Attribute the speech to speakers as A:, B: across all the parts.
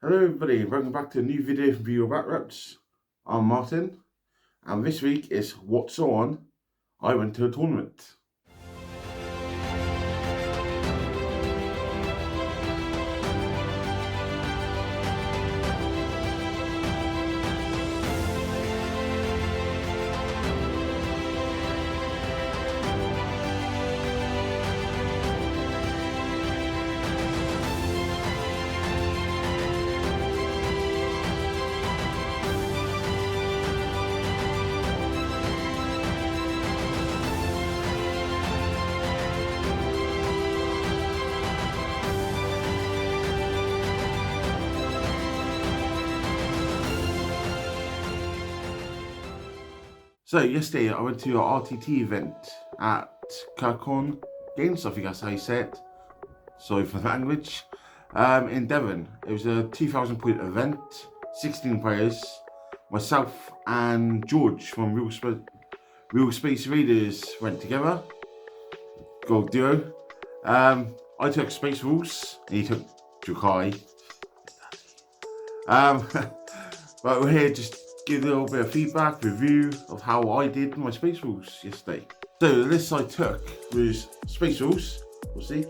A: Hello everybody, welcome back to a new video from Viewer Backroutes. I'm Martin, and this week is What's On? I went to a tournament. So yesterday I went to an RTT event at Kirton Games, I think that's how you say it. Sorry for the language. In Devon. It was a 2,000 point event, 16 players. Myself and George from Real Space Raiders went together. Gold duo. I took Space Rules and he took Jukai. But we're here just give a little bit of feedback, review of how I did my Space Rules yesterday. So the list I took was Space Rules, obviously,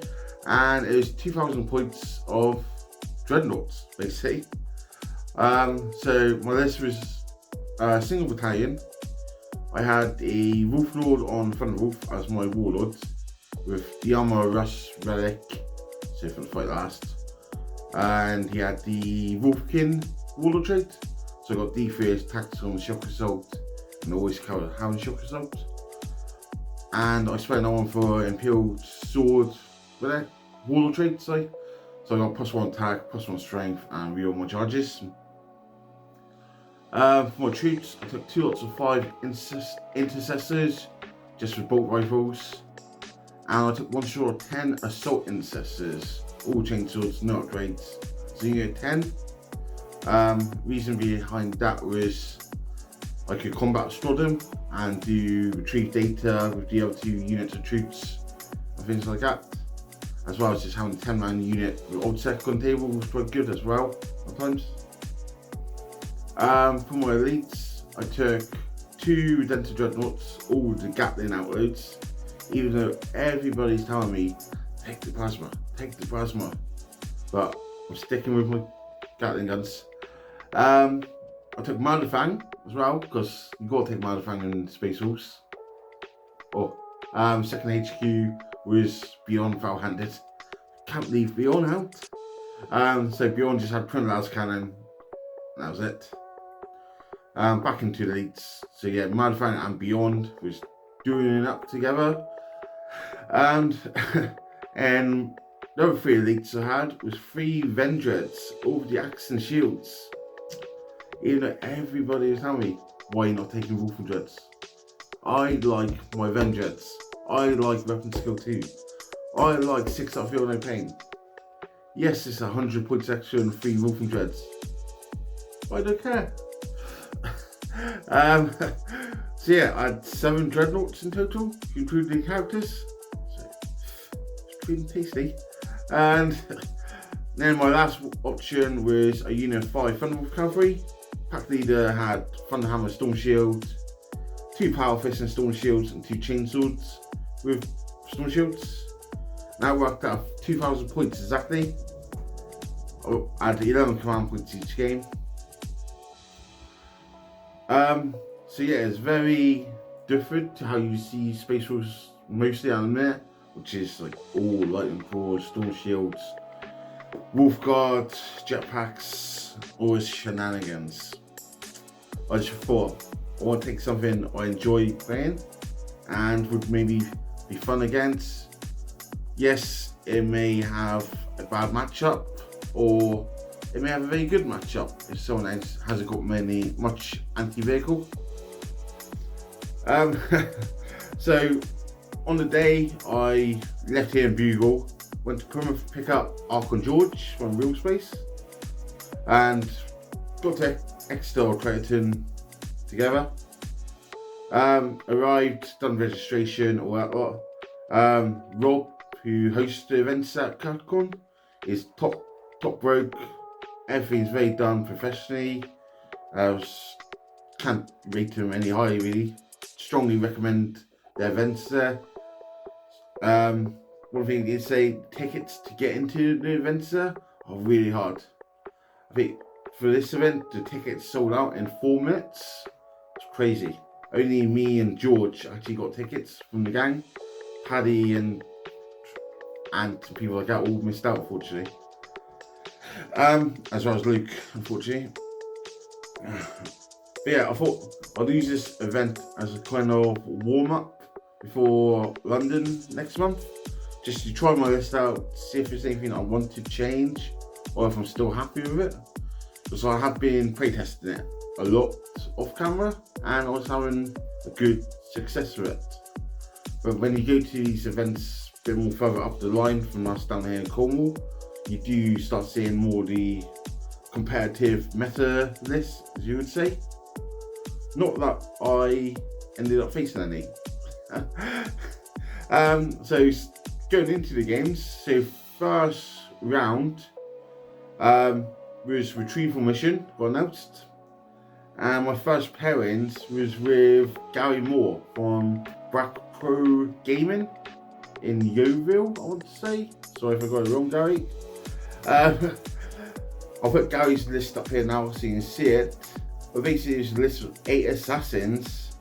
A: and it was 2,000 points of Dreadnoughts, basically. So my list was a single battalion. I had a Wolf Lord on Thunderwolf as my Warlord, with the Armor Rush Relic, so for the fight last. And he had the Wolfkin Warlord trait. So I got D3 Tactical and Shock Assault, and always cover Hound Shock Assault. And I spent that one for Imperial Sword with it, Warlord trait, so I got +1 attack, +1 strength, and reroll my charges. For my troops, I took 2 lots of 5 intercessors, just with bolt rifles. And I took 1 shot of 10 assault intercessors, all chainswords, no upgrades. So you get 10. Reason behind that was I could combat Strodom and do retrieve data with the other 2 units of troops and things like that. As well as just having a 10-man unit with OBSEC on table was quite good as well sometimes. For my elites, I took 2 Redemptor Dreadnoughts, all with the Gatling outloads, even though everybody's telling me, take the plasma, but I'm sticking with my Gatling guns. I took Mardafang as well, because you gotta take Mardafang in Space Rules. Second HQ was Beyond Foul-handed. Can't leave Beyond out. So Beyond just had Prinal's cannon, and that was it. Back into the elites. So yeah, Mardafang and Beyond was doing it up together. And and the other 3 elites I had was 3 Vendreads over the Axe and Shields. Even though everybody was telling me, why are you not taking Wolf and Dreads? I like my Vendreads. I like Weapon Skill 2. I like 6 out of Feel No Pain. Yes, it's 100 points extra and 3 Wolf and Dreads. I don't care. So yeah, I had 7 Dreadnoughts in total, including characters. So it's pretty tasty. And then my last option was a unit of 5 Thunderwolf Cavalry. Pack leader had Thunderhammer Storm Shield, 2 Power Fists and Storm Shields, and 2 Chainswords with Storm Shields. That worked out 2,000 points exactly. I had 11 command points each game. So yeah, it's very different to how you see Space Rules mostly on there, which is like all Lightning Claws, Storm Shields, Wolf Guard, Jetpacks, always shenanigans. I just thought I want to take something I enjoy playing and would maybe be fun against. Yes, it may have a bad matchup, or it may have a very good matchup if someone else hasn't got much anti-vehicle. So on the day I left here in Bugle, went to Plymouth to pick up Archon George from Real Space, and got to Exeter or Crediton together. Arrived, done registration, all that lot. Rob, who hosts the events at Kirton, is top rogue everything's very done professionally. Can't rate them any higher really. Strongly recommend the events there. One thing is say tickets to get into the events there are really hard. I think for this event the tickets sold out in 4 minutes. It's crazy. Only me and George actually got tickets from the gang. Paddy and people like that all missed out, unfortunately. As well as Luke, unfortunately. But yeah, I thought I'd use this event as a kind of warm-up before London next month. Just to try my list out, see if there's anything I want to change or if I'm still happy with it. So I have been playtesting it a lot off camera and I was having a good success with it. But when you go to these events a bit more further up the line from us down here in Cornwall, you do start seeing more the competitive meta list, as you would say. Not that I ended up facing any. So going into the games, so first round was retrieval mission, got announced. And my first pairings was with Gary Moore from Black Pro Gaming in Yeovil, I want to say. Sorry if I got it wrong, Gary. I'll put Gary's list up here now so you can see it. But basically it's a list of 8 assassins.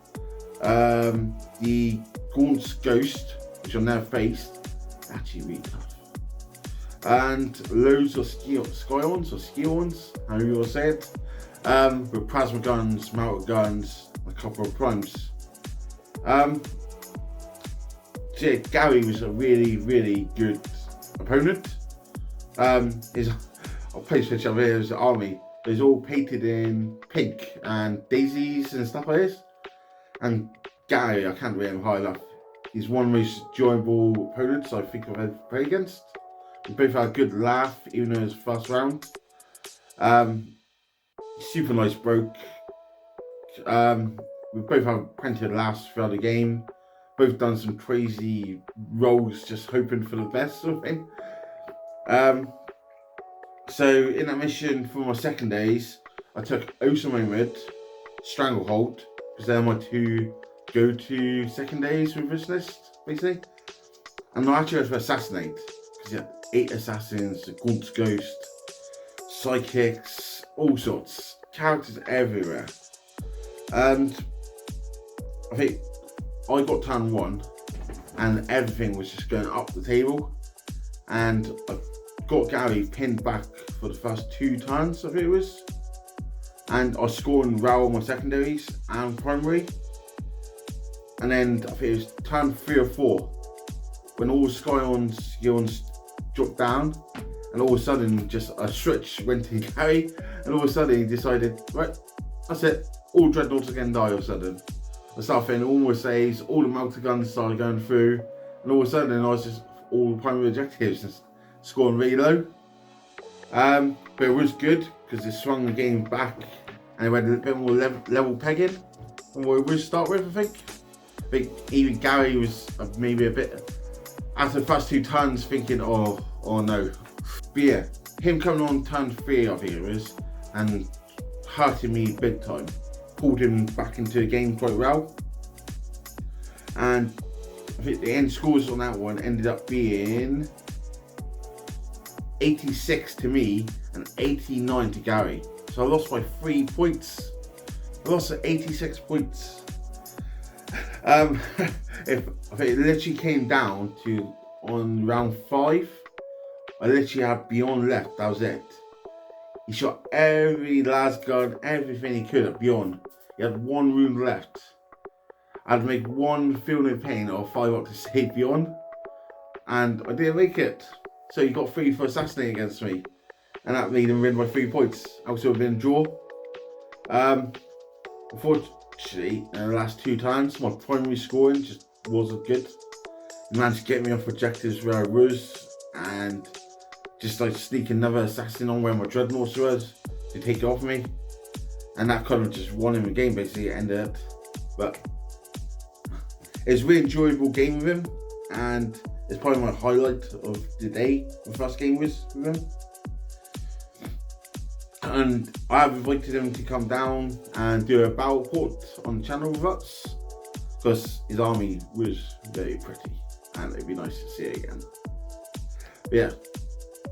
A: The Gaunt's Ghost, which I've never faced, actually really tough. And loads of Scions or Skions, however you want to say it. With plasma guns, melter guns, a couple of primes. So yeah, Gary was a really, really good opponent. I'll post a picture of his army. It's all painted in pink and daisies and stuff like this. And Gary, I can't rate him high enough. He's one of the most enjoyable opponents I think I've ever played against. We both had a good laugh, even though it was the first round. Super nice bloke. We both have plenty of laughs throughout the game. Both done some crazy rolls, just hoping for the best sort of thing. So in that mission for my second days, I took Osamomed, Stranglehold, because they're my 2 go-to second days with this list, basically. And I actually went for Assassinate, because you had 8 assassins, the Gaunt's Ghost, psychics, all sorts, characters everywhere. And I think I got turn 1 and everything was just going up the table, and I got Gary pinned back for the first 2 turns, I think it was, and I was scoring well on my secondaries and primary. And then I think it was turn 3 or 4 when all Scions dropped down, and all of a sudden just a switch went to Gary, and all of a sudden he decided, right, that's it, all Dreadnoughts are going to die all of a sudden. I started thinking all my saves, all the melter guns started going through, and all of a sudden I was just all the primary objectives just scoring really low. But it was good because it swung the game back and it went a bit more level pegging than what it would start with, I think even Gary was maybe a bit, after the first 2 turns, thinking, oh no. But yeah, him coming on turn 3, I think it was, and hurting me big time. Pulled him back into the game quite well. And I think the end scores on that one ended up being 86 to me and 89 to Gary. So I lost by 3 points. I lost at 86 points. I think it literally came down to, on round 5, I literally had Beyond left, that was it. He shot every last gun, everything he could at Beyond. He had 1 wound left. I had to make 1 feel no pain or 5 up to save Beyond, and I didn't make it. So he got 3 for assassinating against me, and that made him win by 3 points. Else it would have been a draw. Unfortunately, in the last 2 times, my primary scoring just wasn't good. He managed to get me off objectives where I was, and just like sneak another assassin on where my Dreadnoughts was to take it off me. And that kind of just won him the game, basically, it ended up. But it's a really enjoyable game with him, and it's probably my highlight of the day, my first game was with him. And I have invited him to come down and do a battle report on the channel with us, because his army was very pretty and it'd be nice to see it again. But yeah,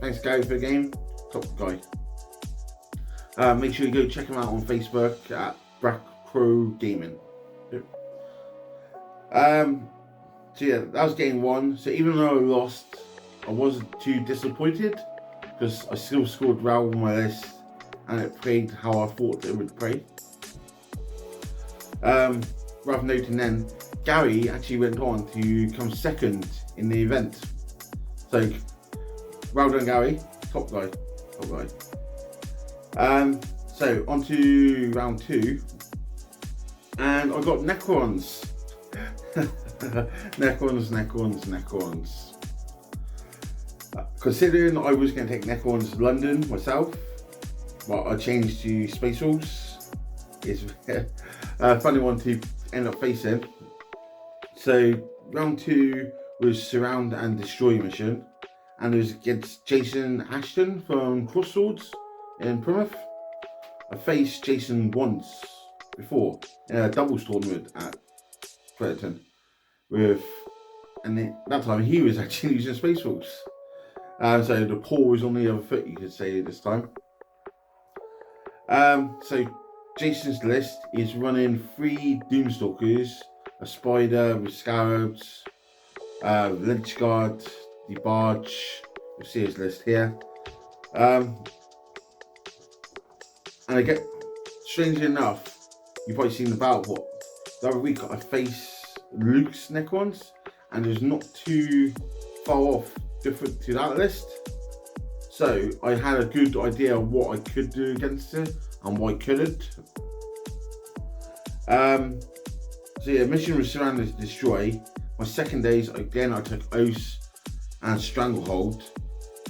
A: thanks Gary for the game, top guy. Make sure you go check him out on Facebook at Black Crow Gaming. Yep. So yeah, that was game 1. So even though I lost, I wasn't too disappointed, because I still scored well on my list and it played how I thought it would play. Worth noting then, Gary actually went on to come second in the event. So well done Gary, top guy, top guy. So on to round 2, and I got Necrons. Necrons. Considering I was going to take Necrons London myself, but I changed to Space Wolves. It's a funny one to end up facing. So round 2 was Surround and Destroy mission, and it was against Jason Ashton from Crossroads in Plymouth. I faced Jason once before in a doubles tournament at Crediton and that time he was actually using Space Wolves. So the pool was on the other foot, you could say, this time. So Jason's list is running 3 Doomstalkers, a Spider with Scarabs, Lynch Guard, the Barge. You'll see his list here. And again, strangely enough, you've probably seen the battle what the other week I faced Luke's Necrons, and it's not too far off different to that list. So I had a good idea of what I could do against it and what I couldn't. So yeah, mission was Surround and Destroy. My second days, again, I took Oath and Stranglehold.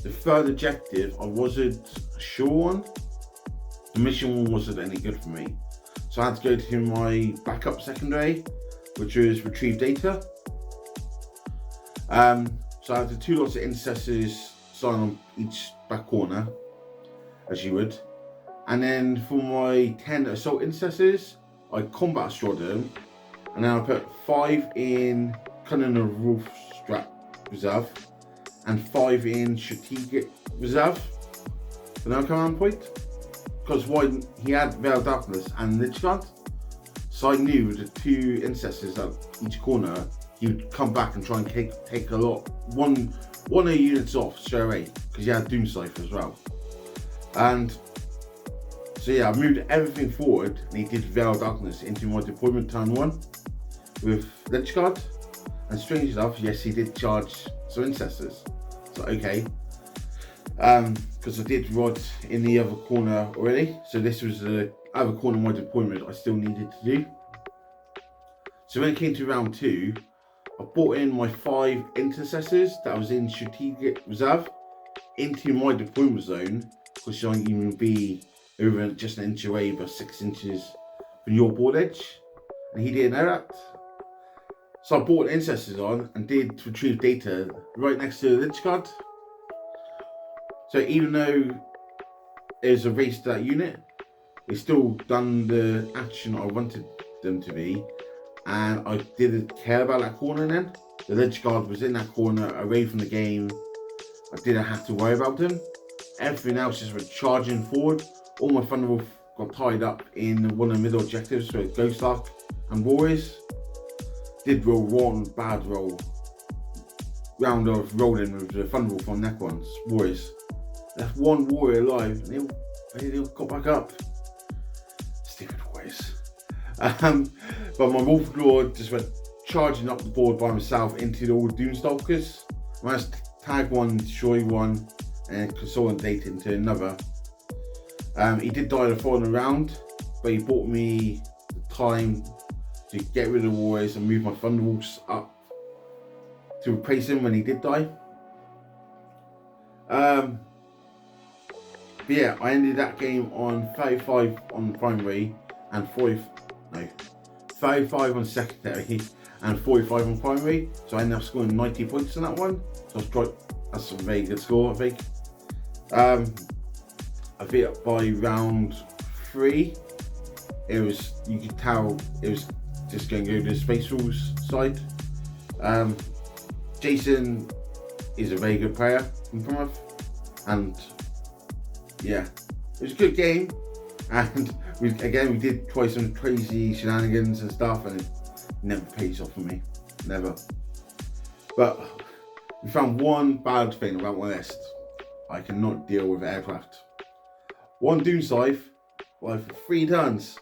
A: The third objective, I wasn't sure on. The mission wasn't any good for me. So I had to go to my backup secondary, which was Retrieve Data. So I had the 2 lots of intercessors sign on each back corner, as you would. And then for my 10 assault intercessors, I combat astrod them, and then I put 5 in Cunning of Wolf Strap Reserve and 5 in Strategic Reserve for no command point. Because he had Veil of Darkness and Lich Guard, so I knew with the 2 intercessors at each corner, he would come back and try and take a lot, one of the units off straight away, because he had Doom Cypher as well. And so yeah, I moved everything forward, and he did Veil of Darkness into my deployment turn 1 with Lich Guard. And strange enough, yes, he did charge some intercessors. So okay, because I did Rod in the other corner already, so this was the other corner of my deployment I still needed to do. So when it came to round 2, I brought in my 5 intercessors that was in Strategic Reserve into my deployment zone, because you don't even be over just an inch away, but 6 inches from your board edge, and he didn't know that. So I brought intercessors on and did Retrieve Data right next to the Lich Guard. So even though there's a race to that unit, they still done the action I wanted them to be, and I didn't care about that corner then. The Lich Guard was in that corner, away from the game. I didn't have to worry about him. Everything else just went charging forward. All my Thunderwolf got tied up in one of the middle objectives with Ghost Ark and Warriors. Did roll one bad round of rolling with the Thunderwolf on Necrons, Warriors. Left 1 warrior alive, and they all got back up. Stupid Warriors. But my Wolf Lord just went charging up the board by himself into all the Doomstalkers. I managed to tag 1, destroy 1, and consolidate into another. He did die the following round, but he bought me the time to get rid of the Warriors and move my Thunderwolves up to replace him when he did die. But yeah, I ended that game on 35 on primary and 35 on secondary and 45 on primary. So I ended up scoring 90 points on that one. So that's a very good score, I think. I think by round 3, you could tell it was just going to go to the Space Rules side. Jason is a very good player in Plymouth, and yeah, it was a good game. And we did try some crazy shenanigans and stuff, and it never pays off for me, never. But we found one bad thing about my list. I cannot deal with aircraft. One Doom Scythe, like for 3 turns.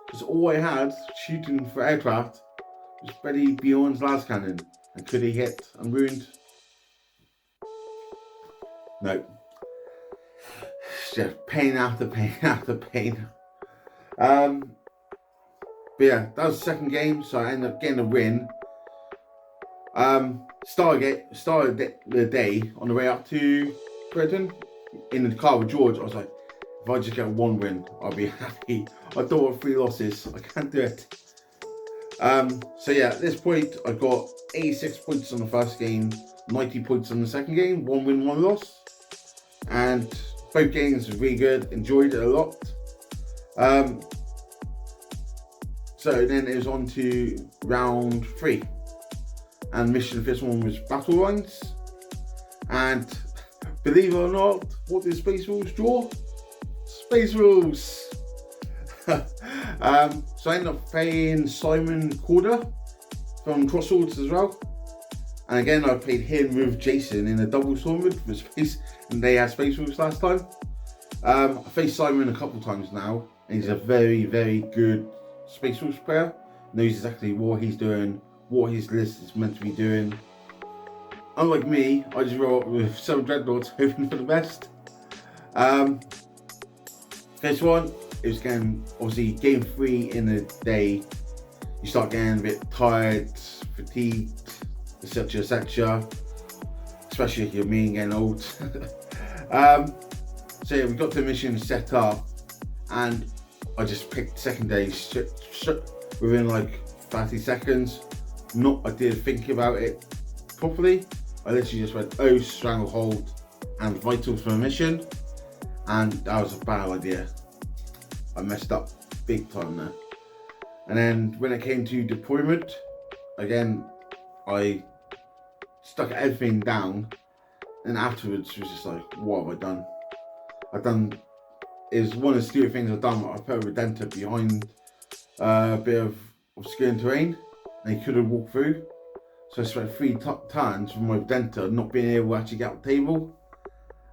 A: Because all I had shooting for aircraft was Betty Bjorn's las cannon. And could he hit and wound? No. It's just pain after pain after pain. But yeah, that was the second game, so I ended up getting a win. Started the day on the way up to Crediton in the car with George. I was like, if I just get 1 win, I'll be happy. I don't want 3 losses. I can't do it. So yeah, at this point, I got 86 points on the first game, 90 points on the second game, 1 win, 1 loss. And both games were really good, enjoyed it a lot. So then it was on to round 3. And mission for this one was Battle Lines. And believe it or not, what did Space Rules draw? Space Rules! So I ended up playing Simon Corder from Crossroads as well. And again, I played him with Jason in a double tournament for Space, and they had Space Rules last time. I faced Simon a couple times now, and he's a very, very good Space Rules player. Knows exactly what he's doing, what his list is meant to be doing. Unlike me, I just roll up with 7 Dreadnoughts, hoping for the best. First one, it was obviously game 3 in the day. You start getting a bit tired, fatigued, etc, etc. Especially if you're me and getting old. So yeah, we got the mission set up, and I just picked second day within like 30 seconds. I didn't think about it properly. I literally just went Stranglehold and Vitals for a mission, and that was a bad idea. I messed up big time there. And then when it came to deployment, again, I stuck everything down, and afterwards was just like, what have I done? Is one of the stupid things I've done. I put a Redemptor behind a bit of obscuring terrain, and he couldn't walk through. So I spent 3 turns with my Redemptor not being able to actually get up the table,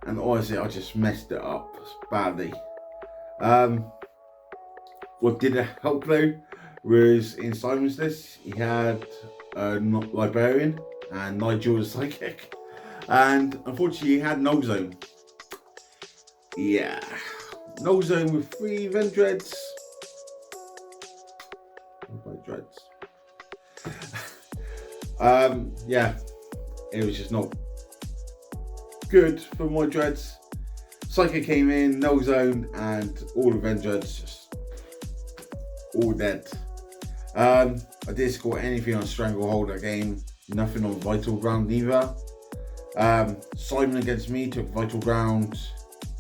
A: and honestly, I just messed it up badly. What did help though was in Simon's list, he had a Librarian and Nigel was Psychic, and unfortunately he had No Zone. Yeah, No Zone with 3 event dreads. Yeah, it was just not good for my dreads. Psychic came in, No Zone, and all event dreads just all dead. I didn't score anything on Stranglehold that game, nothing on Vital Ground either. Simon against me took Vital Ground,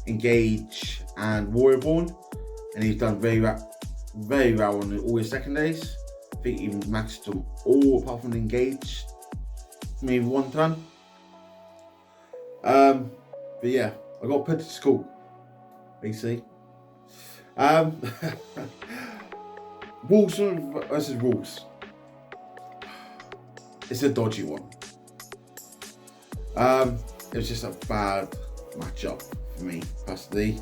A: Engage, and Warriorborn, and he's done very well on all his second days. I think he maxed them all apart from Engage, maybe 1 turn. But yeah, I got put to school, basically. Wolves versus Wolves. It's a dodgy one. It was just a bad matchup for me, personally.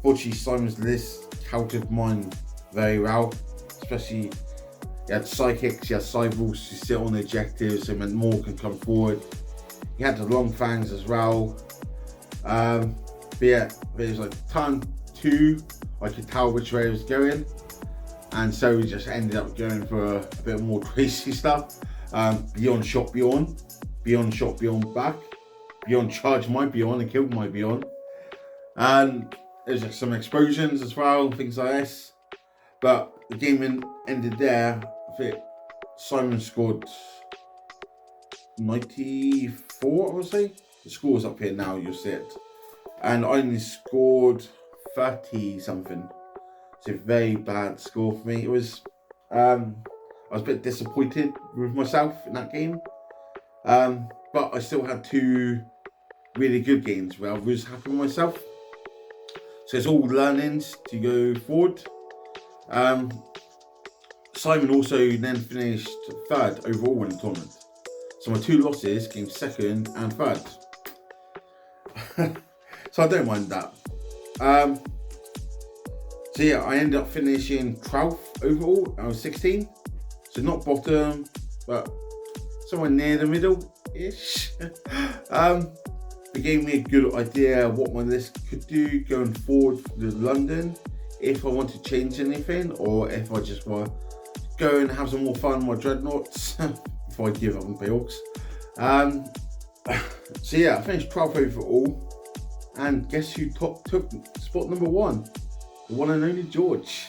A: Fortunately, Simon's list countered mine very well, especially he had Psychics, he had Cyborgs to sit on the objectives, so it meant more can come forward. He had the long fangs as well. But yeah, it was like turn 2, I could tell which way it was going, and so we just ended up going for a bit more crazy stuff. Beyond shot beyond shot beyond back, beyond charge my beyond and killed my beyond, and there's just some explosions as well, things like this. But the game ended there. I think Simon scored 94, I would say. The score's up here now, you'll see it. and I only scored 30 something. It's a very bad score for me. It was, I was a bit disappointed with myself in that game. But I still had 2 really good games where I was happy with myself. So it's all learnings to go forward. Simon also then finished 3rd overall in the tournament. So my 2 losses came 2nd and 3rd. So I don't mind that. So yeah, I ended up finishing 12th overall. I was 16. So not bottom, but somewhere near the middle-ish. It gave me a good idea what my list could do going forward for London, if I want to change anything, or if I just want to go and have some more fun with my dreadnoughts before I give up on Bugs. So yeah, I finished 12th overall, and guess who took spot number 1? The one and only George.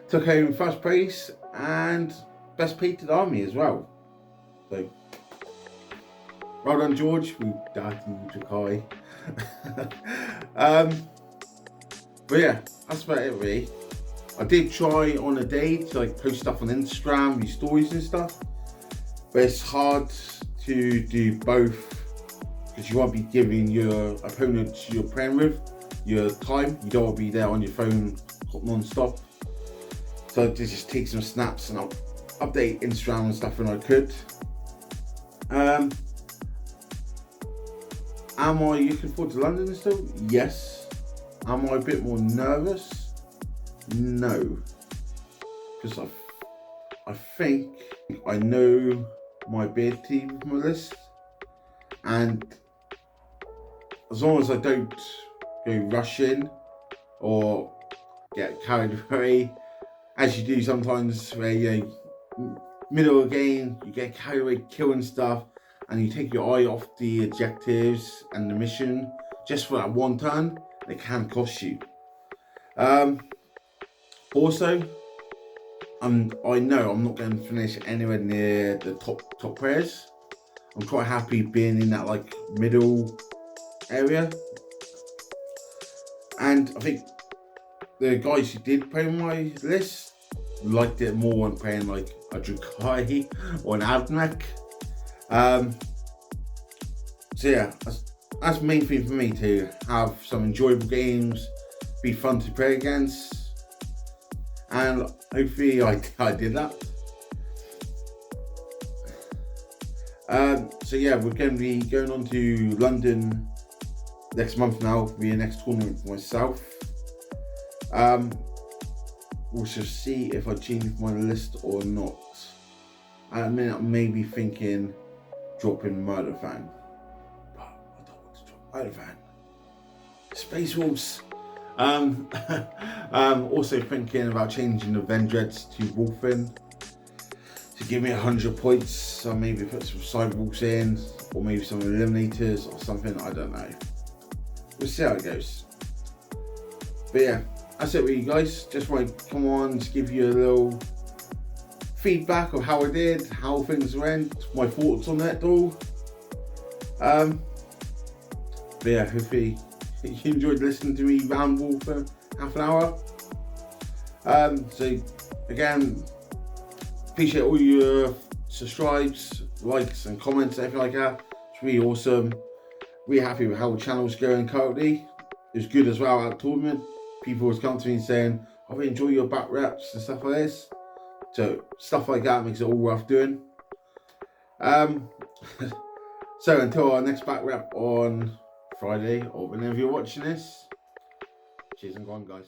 A: Took home 1st place and best painted army as well. So well done, George. We died in Jakai. But yeah, that's about it really. I did try on a day to like post stuff on Instagram, these stories and stuff, but it's hard to do both because you won't be giving your opponent you're playing with your time. You don't want to be there on your phone non-stop. So to just take some snaps and I'll update Instagram and stuff when I could. Am I looking forward to London still? Yes. Am I a bit more nervous? No. Because I think I know my ability with my list, and as long as I don't go rushing or get carried away, as you do sometimes where you middle of the game, you get carried away killing stuff, and you take your eye off the objectives and the mission just for that one turn, it can cost you. Also, I know I'm not going to finish anywhere near the top players. I'm quite happy being in that like middle area, and I think the guys who did play on my list liked it more when playing like a Drukai or an Avnak. So yeah, that's the main thing for me, to have some enjoyable games, be fun to play against, and hopefully I did that. So yeah, we're going to be going on to London next month now for the next tournament for myself. We'll just see if I change my list or not. At the minute, I may be thinking dropping Murder Fan, but I don't want to drop Murder Fan. Space Wolves. Also thinking about changing the Vendreads to Wolfen to give me 100 points. So maybe put some Sidewalks in, or maybe some Eliminators or something. I don't know. We'll see how it goes. But yeah, that's it with you guys. Just want to come on to give you a little feedback of how I did, how things went, my thoughts on it all. But yeah, hopefully you enjoyed listening to me ramble for half an hour. So again, appreciate all your subscribes, likes and comments, everything like that. It's really awesome. Really happy with how the channel's going currently. It was good as well at the tournament. People was coming to me and saying, I really enjoy your back reps and stuff like this. So stuff like that makes it all worth doing. So until our next back rep on Friday, or whenever you're watching this, cheers and go on, guys.